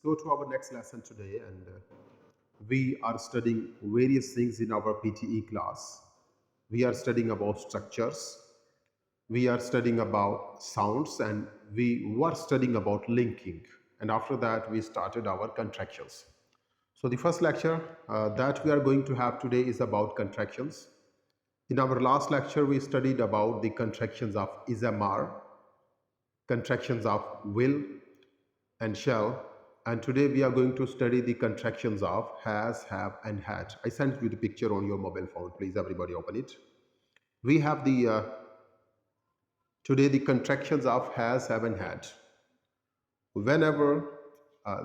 Let's go to our next lesson today, and we are studying various things in our PTE class. We are studying about structures, we are studying about sounds, and we were studying about linking. And after that, we started our contractions. So the first lecture that we are going to have today is about contractions. In our last lecture, we studied about the contractions of ismr, contractions of will and shall, and today we are going to study the contractions of has, have, and had. I sent you the picture on your mobile phone. Please, everybody, open it. We have the today the contractions of has, have, and had. Whenever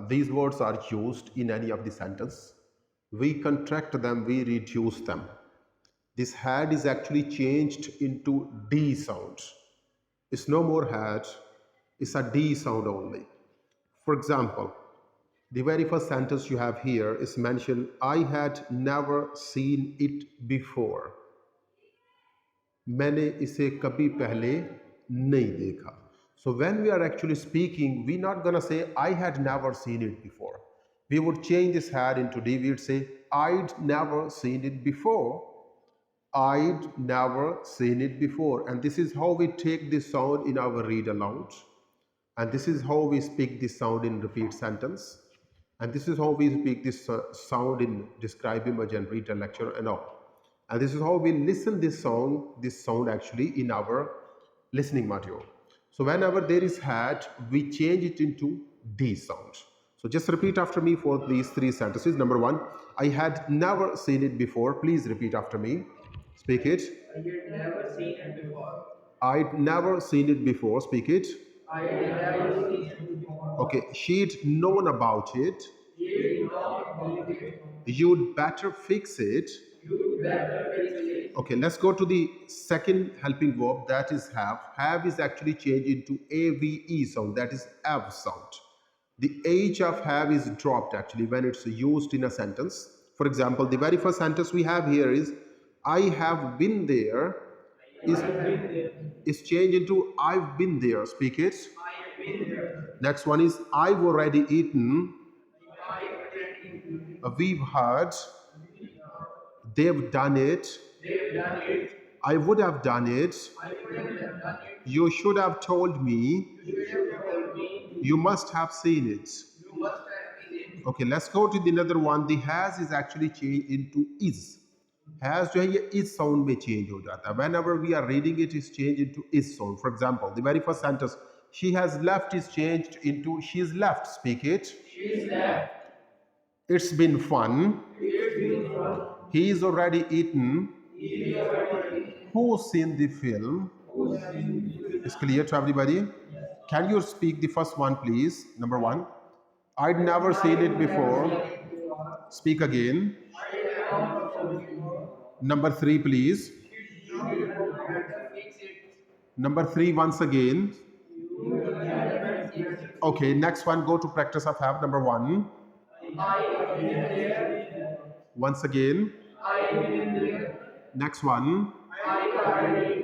these words are used in any of the sentence, we contract them, we reduce them. This had is actually changed into D sound. It's no more had, it's a D sound only. For example, the very first sentence you have here is mentioned, I had never seen it before. मैंने इसे कभी पहले नहीं देखा. So when we are actually speaking, we're not gonna say I had never seen it before. We would change this had into D. We would say I'd never seen it before. I'd never seen it before. And this is how we take this sound in our read aloud. And this is how we speak this sound in repeat sentence. And this is how we speak this sound in describe image and read a lecture and all. And this is how we listen this sound actually in our listening module. So whenever there is had, we change it into D sound. So just repeat after me for these three sentences. Number one, I had never seen it before. Please repeat after me. Speak it. I had never seen it before. I'd never seen it before. Speak it. I had never seen it before. Okay, she'd known about it. She did not believe it. You'd better fix it. You better fix it. Okay, let's go to the second helping verb, that is have. Have is actually changed into AVE sound, that is av sound. The H of have is dropped actually when it's used in a sentence. For example, the very first sentence we have here is I have been there is changed into I've been there. Speak it. I have been there. Next one is I've already eaten. I have already eaten. We've heard. They've done it. They've done it. I would have done it. I would have done it. You should have told me. You should have told me. You must have seen it. You must have seen it. Okay, let's go to the another one. The has is actually changed into is. Has जो है ये is sound में change हो जाता है. Whenever we are reading it, is changed into is sound. For example, the very first sentence, she has left is changed into she's left. Speak it. She's left. It's been fun. It's been fun. He's already eaten. He is already. Who's seen the film? Who's seen it? It's clear to everybody? Can you speak the first one, please? Number one. I'd never seen it before. Speak again. I have never seen it before. Number three, please. You better fix it. Number three, once again. You better fix it. Okay, next one, go to practice of have. Number one. I have been there. Once again. I have been there. Next one. I have been.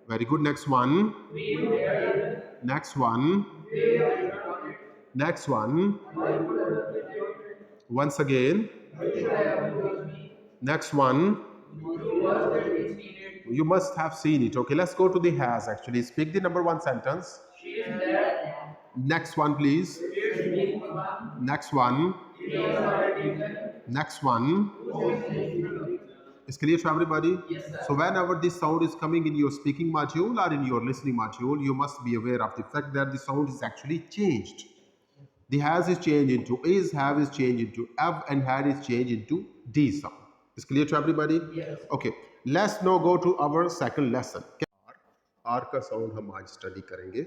Very good. Next one. Been there. Next one. They have done it. Next one. I would have been there. Once again. You should have told me. Next one. You must have seen it. You must have seen it. Okay, let's go to the has actually. Speak the number one sentence. She is there. Next one, please. It's been fun. Next one. It is already done. Next one. Who is it? Is clear to everybody? Yes, sir. So whenever this sound is coming in your speaking module or in your listening module, you must be aware of the fact that the sound is actually changed. The has is changed into is, have is changed into have, and had is changed into D sound. Is clear to everybody? Yes. Okay, let's now go to our second lesson. R का sound हम आज study करेंगे.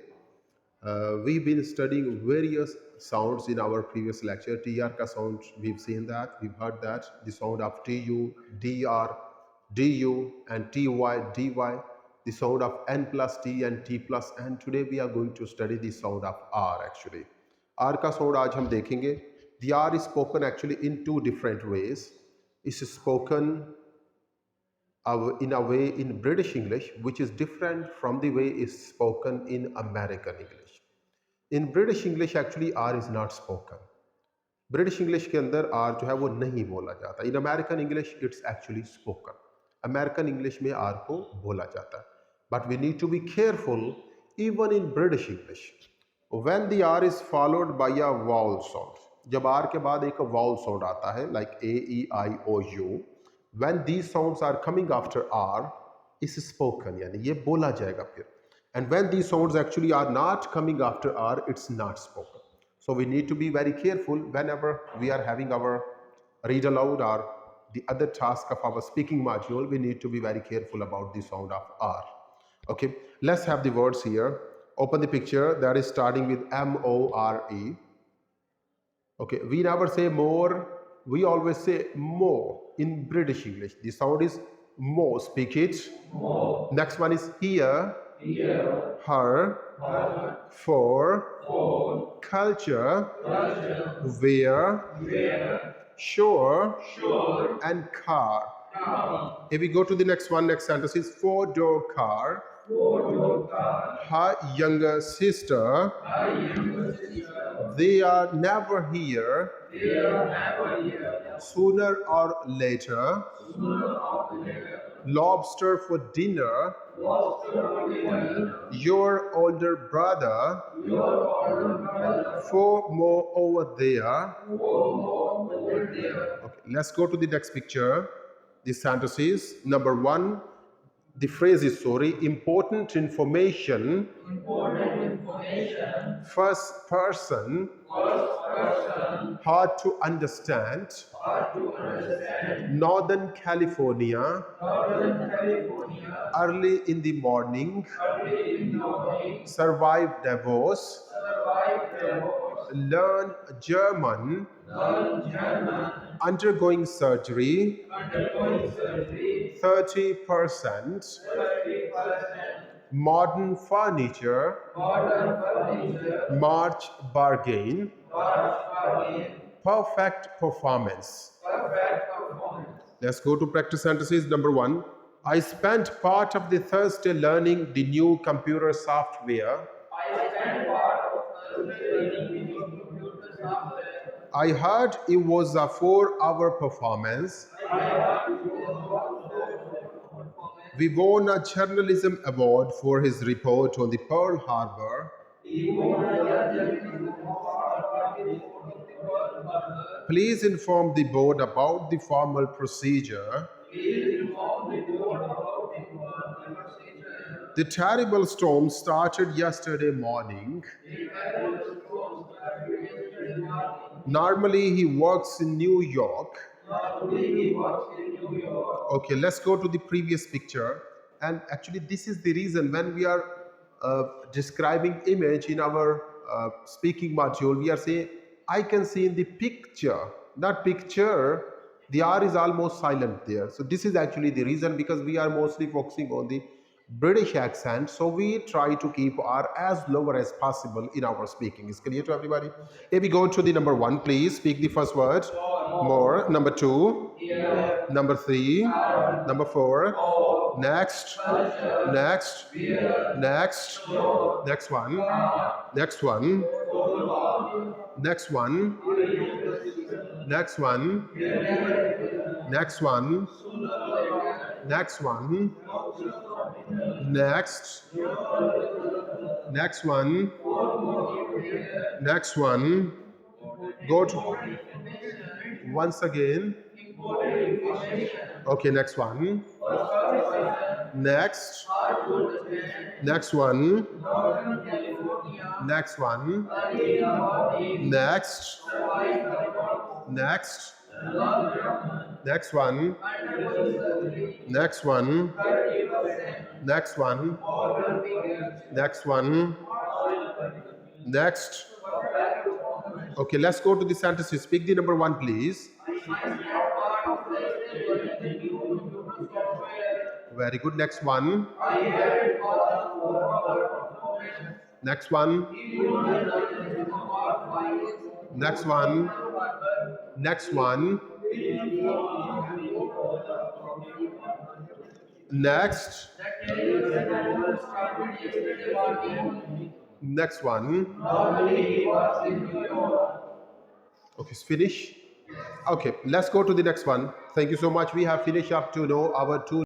We've been studying various sounds in our previous lecture. TR ka sound, we've seen that, we've heard that. The sound of TU, DR, DU, and TY, DY. The sound of N plus T and T plus N. Today we are going to study the sound of R actually. R ka sound आज हम देखेंगे. The R is spoken actually in two different ways. It's spoken in a way in British English, which is different from the way it's spoken in American English. In British English, actually, R is not spoken. British English के अंदर R जो है वो नहीं बोला जाता. In American English it's actually spoken. American English में R को बोला जाता है. But we need to be careful even in British English when the r is followed by a vowel sound. जब r के बाद एक vowel sound आता है like a e i o u, when these sounds are coming after r is spoken, यानी ये बोला जाएगा फिर. And when these sounds actually are not coming after r, it's not spoken. So we need to be very careful whenever we are having our read aloud or the other task of our speaking module. We need to be very careful about the sound of r. Okay, let's have the words here. Open the picture that is starting with M-O-R-E. Okay, we never say more, we always say more in British English. The sound is more. Speak it. More. Next one is here, her, for, culture, where, sure, and car. If we go to the next one, next sentence is four-door car. Her younger sister, they are never here. Sooner or later. Lobster for dinner. Your older brother. Four more over there. Okay, let's go to the next picture. The sentences. Number one, the phrase is important information. First person. Hard to understand. Northern California. Early in the morning. Survive divorce. Learn German. Undergoing surgery. 30%. Modern furniture. March bargain. Perfect performance. Let's go to practice sentences. Number one, I spent part of the Thursday learning the new computer software. I heard it was a 4-hour performance. We won a journalism award for his report on the Pearl Harbor. Please inform the board about the formal procedure. The terrible storm started yesterday morning. Normally he works in New York. Okay, let's go to the previous picture. And actually this is the reason when we are describing image in our speaking module, we are saying I can see in the picture, not picture. The R is almost silent there. So this is actually the reason, because we are mostly focusing on the British accent. So we try to keep R as lower as possible in our speaking. Is clear to everybody? If we go to the number one, please speak the first word. More. Number two. Number three. Number four. Next. Next. Next. Next one. Next one. Next one. Next one. Next one. Next one. Next. Next one. Next one. Go to once again. Okay, next one. Next. Next one. Next one. Next. Next. Next one. Next one. Next one. Next one. Next. Okay, let's go to the sentences. Speak the number one, please. Very good. Next one. Next one. Next one. Next one. Next. Next one. Okay, it's finish. Okay, let's go to the next one. Thank you so much. We have finished up to know our two